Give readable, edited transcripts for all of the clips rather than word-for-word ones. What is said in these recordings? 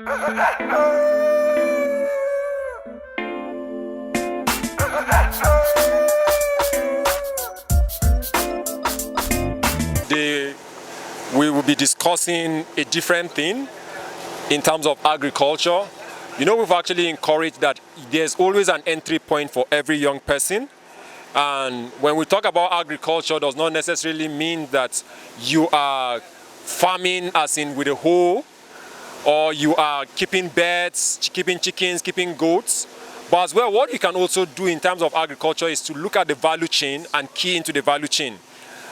We will be discussing a different thing in terms of agriculture. You know, we've actually encouraged that there's always an entry point for every young person. And when we talk about agriculture, does not necessarily mean that you are farming as in with a hoe, or you are keeping birds, keeping chickens, keeping goats. But as well, what you can also do in terms of agriculture is to look at the value chain and key into the value chain.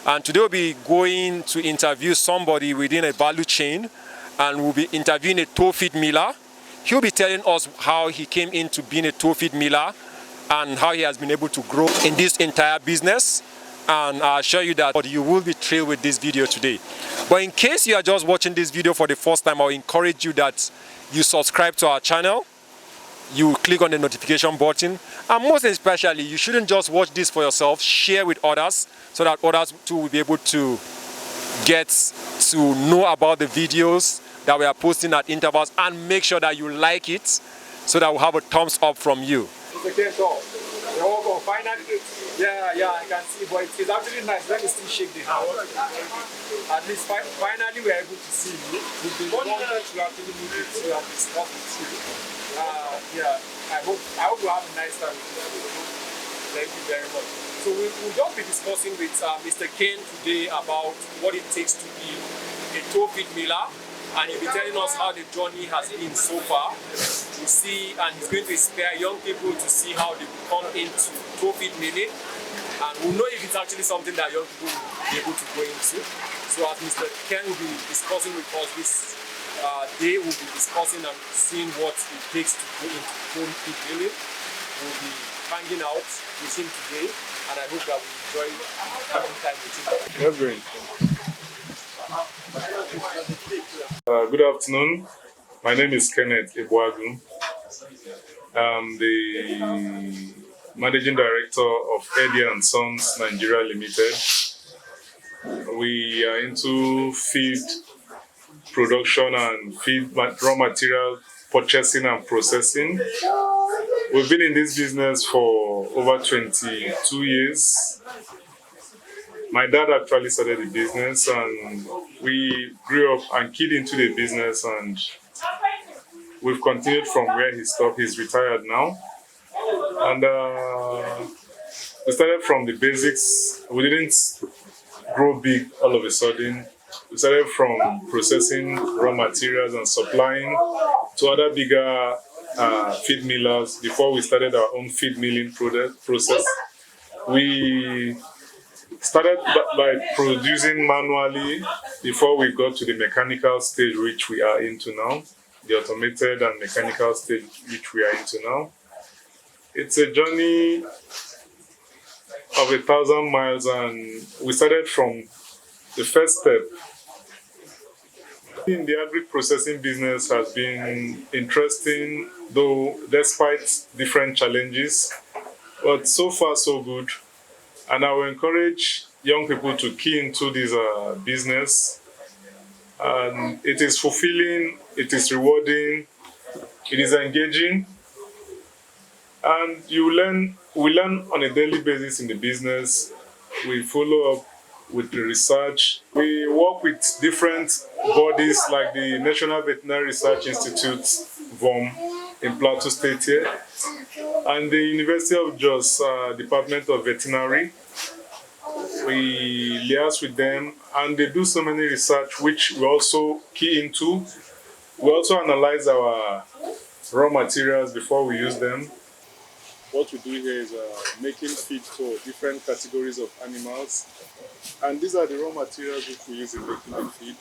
And today we'll be going to interview somebody within a value chain, and we'll be interviewing a toe feed miller. He'll be telling us how he came into being a toe feed miller and how he has been able to grow in this entire business. And I'll assure you that you will be thrilled with this video today. But in case you are just watching this video for the first time, I'll encourage you that you subscribe to our channel, you click on the notification button, and most especially, you shouldn't just watch this for yourself, share with others so that others too will be able to get to know about the videos that we are posting at intervals, and make sure that you like it so that we'll have a thumbs up from you. Yeah, I can see, but it's actually nice. Let me still shake the hand. At least finally we are able to see you. We've been wanting to actually meet with you and discuss with you. Yeah, I hope you have a nice time with you. Thank you very much. So we'll just be discussing with Mr. Ken today about what it takes to be a toe feed miller, and he'll be telling us how the journey has been so far. We see, and he's going to inspire young people to see how they come into toe feed milling, and we'll know if it's actually something that young people will be able to go into. So as Mr. Ken will be discussing with us this day, we'll be discussing and seeing what it takes to go into toe feed milling. We'll be hanging out with him today, and I hope that we enjoy having time with him. Reverend. Good afternoon. My name is Kenneth Ibuagu. I'm the Managing Director of Eddie & Sons Nigeria Limited. We are into feed production and feed raw material purchasing and processing. We've been in this business for over 22 years. My dad actually started the business, and we grew up and keyed into the business, and we've continued from where he stopped. He's retired now. And we started from the basics. We didn't grow big all of a sudden. We started from processing raw materials and supplying to other bigger feed millers before we started our own feed milling process. We started by producing manually before we got to the mechanical stage which we are into now, the automated and mechanical stage which we are into now. It's a journey of 1,000 miles, and we started from the first step. In the agric processing business has been interesting, though despite different challenges, but so far so good. And I will encourage young people to key into this business. And it is fulfilling, it is rewarding, it is engaging, and we learn on a daily basis in the business. We follow up with the research. We work with different bodies like the National Veterinary Research Institute, VOM, in Plateau State here, and the University of Jos Department of Veterinary. We liaise with them, and they do so many research which we also key into. We also analyze our raw materials before we use them. What we do here is making feed for different categories of animals, and these are the raw materials which we use in making the feed.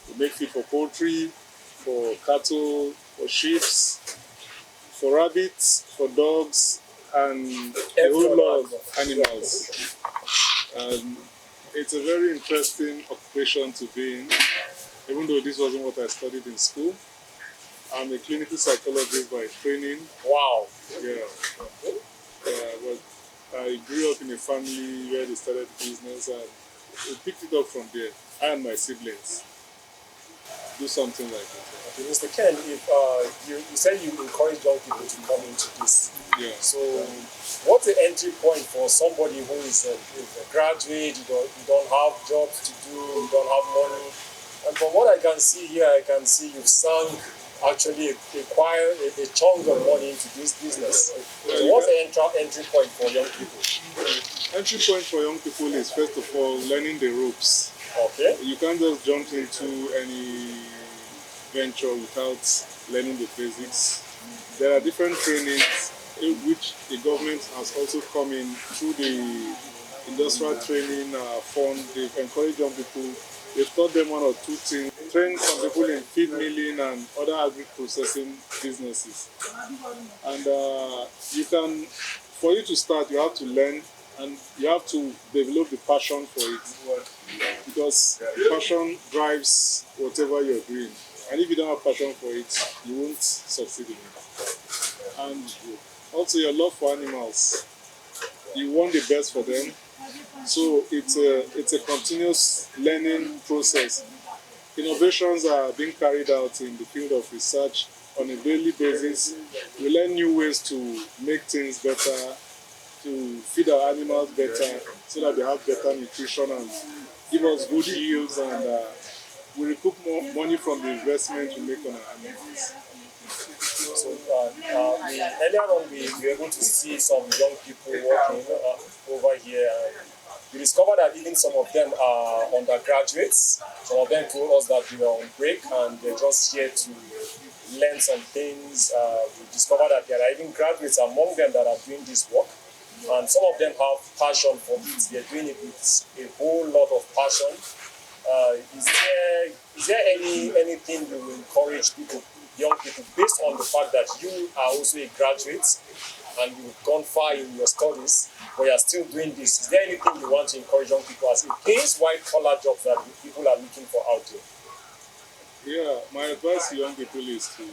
We make feed for poultry, for cattle, for sheep, for rabbits, for dogs, and a whole lot of animals. And it's a very interesting occupation to be in, even though this wasn't what I studied in school. I'm a clinical psychologist by training. Wow. Yeah. But I grew up in a family where they started the business, and we picked it up from there. I and my siblings do something like that. Okay, Mr. Ken, if you said you encourage young people to come into this. Yeah. So, what's the entry point for somebody who is a graduate? You don't have jobs to do, you don't have money, and from what I can see here, I can see you've sunk actually a chunk of money into this business. So, what's the entry point for young people? Entry point for young people is first of all learning the ropes. Okay. You can't just jump into any venture without learning the basics. There are different trainings in which the government has also come in through the industrial training fund. They've encouraged young people. They've taught them one or two things. Trained some people in feed milling and other agri processing businesses. And for you to start, you have to learn and you have to develop the passion for it. Because passion drives whatever you're doing. And if you don't have passion for it, you won't succeed in it. And also your love for animals. You want the best for them. So it's a continuous learning process. Innovations are being carried out in the field of research on a daily basis. We learn new ways to make things better, to feed our animals better, so that they have better nutrition and give us good yields, and we recoup more money from the investment we make on our animals. So earlier on, we were able to see some young people working over here. We discovered that even some of them are undergraduates. Some of them told us that they were on break and they're just here to learn some things. We discovered that there are even graduates among them that are doing this work. And some of them have passion for it. They're doing it with a whole lot of passion. Is there anything you will encourage people, young people, based on the fact that you are also a graduate and you've gone far in your studies, but you're still doing this? Is there anything you want to encourage young people as against white-collar jobs that people are looking for out there? Yeah, my advice to young people is to,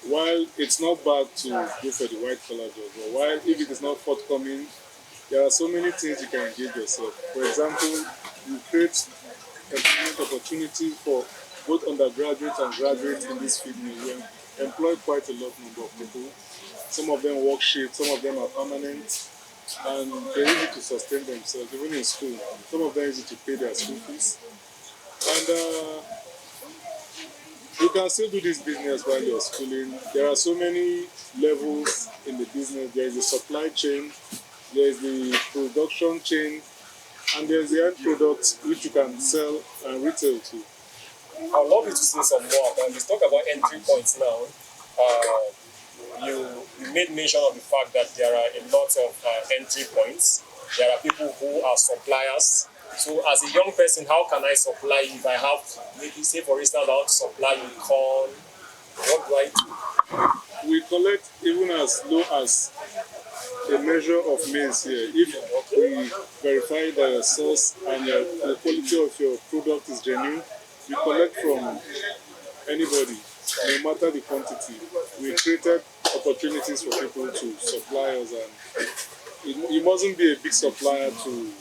while it's not bad to go for the white-collar job, but while if it is not forthcoming, there are so many things you can engage yourself. For example, you create employment opportunities for both undergraduates and graduates in this field. We employ quite a lot number of people. Some of them work shifts, some of them are permanent, and they're easy to sustain themselves, even in school. Some of them are easy to pay their school fees. And you can still do this business while you're schooling. There are so many levels in the business. There is the supply chain, there is the production chain, and there's the end product which you can sell and retail to. I'd love you to say some more about this. Talk about entry points now. You made mention of the fact that there are a lot of entry points. There are people who are suppliers. So as a young person, how can I supply you? If I have, maybe say for instance, I want to supply you corn, what do I do? We collect even as low as a measure of maize here. If we verify the source and the quality of your product is genuine, we collect from anybody, no matter the quantity. We created opportunities for people to supply us, and you mustn't be a big supplier to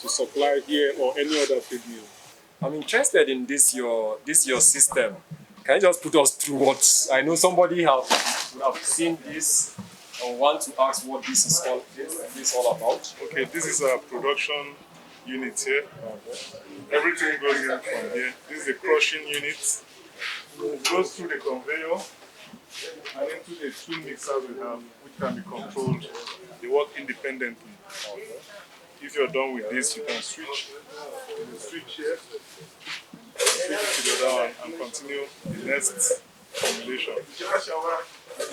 supply here or any other feed mill. I'm interested in your system. Can you just put us through what I know somebody would have seen this and want to ask what this is all about? Okay, this is a production unit here. Everything goes in from here. This is a crushing unit. It goes through the conveyor and into the two mixers we have, which can be controlled. They work independently. If you're done with this, you can switch. You switch here, switch to the other one, and continue the next formulation.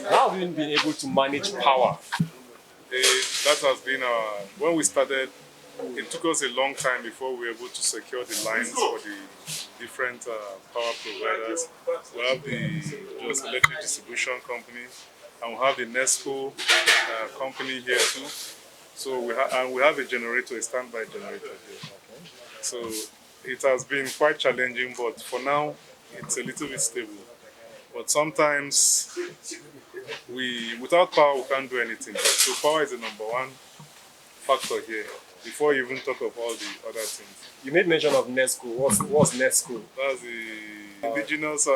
How have you been able to manage power? That has been when we started. It took us a long time before we were able to secure the lines for the different power providers. We have the just electric distribution company, and we have the Nesco company here too. So we have a generator, a standby generator here. So it has been quite challenging, but for now it's a little bit stable. But sometimes without power we can't do anything. So power is the number one factor here, before you even talk of all the other things. You made mention of Nesco. What's Nesco? That's the indigenous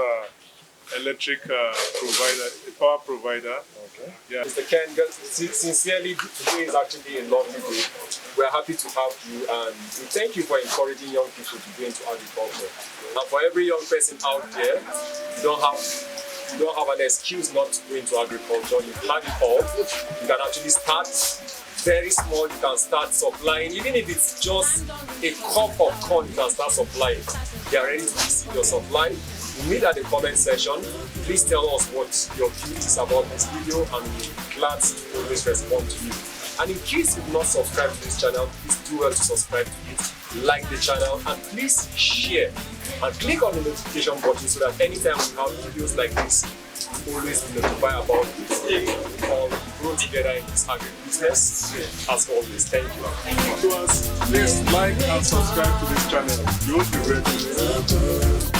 electric provider, power provider. Okay. Yeah. Mr. Ken, sincerely, today is actually a lovely day. We're happy to have you, and we thank you for encouraging young people to go into agriculture. And for every young person out there, you don't have an excuse not to go into agriculture. You have it all. You can actually start very small. You can start supplying, even if it's just a cup of corn. You can start supplying. They are ready to receive your supply. Meet at the comment section. Please tell us what your view is about this video, and we'll be glad to always respond to you. And in case you've not subscribed to this channel, please do well to subscribe to it, like the channel, and please share and click on the notification button so that anytime we have videos like this, you always be notified about it. Or we grow together in this agri business. As always, thank you. Please like and subscribe to this channel. You won't regret it.